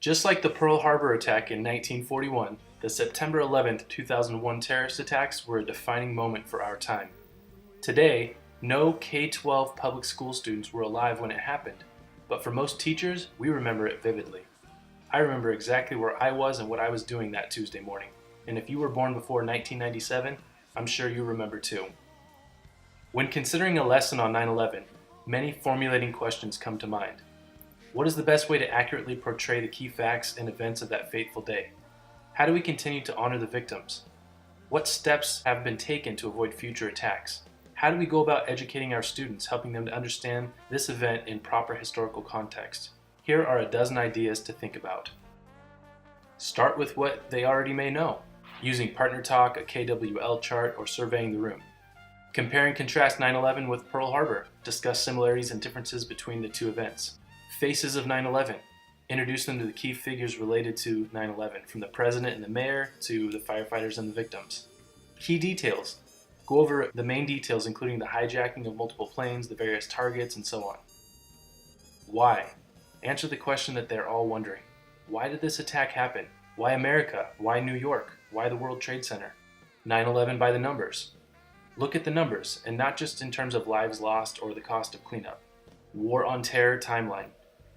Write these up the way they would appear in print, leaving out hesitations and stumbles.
Just like the Pearl Harbor attack in 1941, the September 11th, 2001 terrorist attacks were a defining moment for our time. Today, no K-12 public school students were alive when it happened, but for most teachers, we remember it vividly. I remember exactly where I was and what I was doing that Tuesday morning, and if you were born before 1997, I'm sure you remember too. When considering a lesson on 9/11, many formulating questions come to mind. What is the best way to accurately portray the key facts and events of that fateful day? How do we continue to honor the victims? What steps have been taken to avoid future attacks? How do we go about educating our students, helping them to understand this event in proper historical context? Here are a dozen ideas to think about. Start with what they already may know, using partner talk, a KWL chart, or surveying the room. Compare and contrast 9/11 with Pearl Harbor. Discuss similarities and differences between the two events. Faces of 9/11. Introduce them to the key figures related to 9/11, from the president and the mayor to the firefighters and the victims. Key details. Go over the main details, including the hijacking of multiple planes, the various targets, and so on. Why? Answer the question that they're all wondering. Why did this attack happen? Why America? Why New York? Why the World Trade Center? 9/11 by the numbers. Look at the numbers, and not just in terms of lives lost or the cost of cleanup. War on Terror timeline.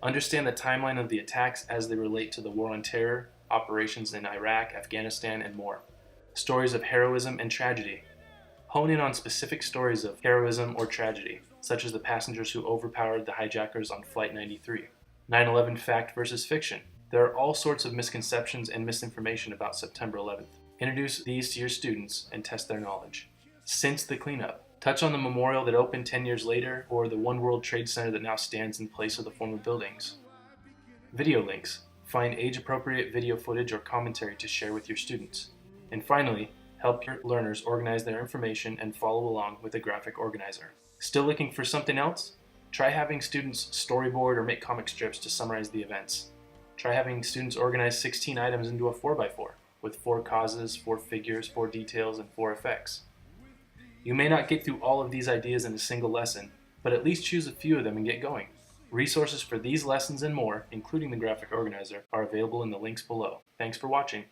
Understand the timeline of the attacks as they relate to the War on Terror, operations in Iraq, Afghanistan, and more. Stories of heroism and tragedy. Hone in on specific stories of heroism or tragedy, such as the passengers who overpowered the hijackers on Flight 93. 9/11 fact versus fiction. There are all sorts of misconceptions and misinformation about September 11th. Introduce these to your students and test their knowledge. Since the cleanup. Touch on the memorial that opened 10 years later, or the One World Trade Center that now stands in place of the former buildings. Video links. Find age-appropriate video footage or commentary to share with your students. And finally, help your learners organize their information and follow along with a graphic organizer. Still looking for something else? Try having students storyboard or make comic strips to summarize the events. Try having students organize 16 items into a 4x4 with 4 causes, 4 figures, 4 details, and 4 effects. You may not get through all of these ideas in a single lesson, but at least choose a few of them and get going. Resources for these lessons and more, including the graphic organizer, are available in the links below. Thanks for watching.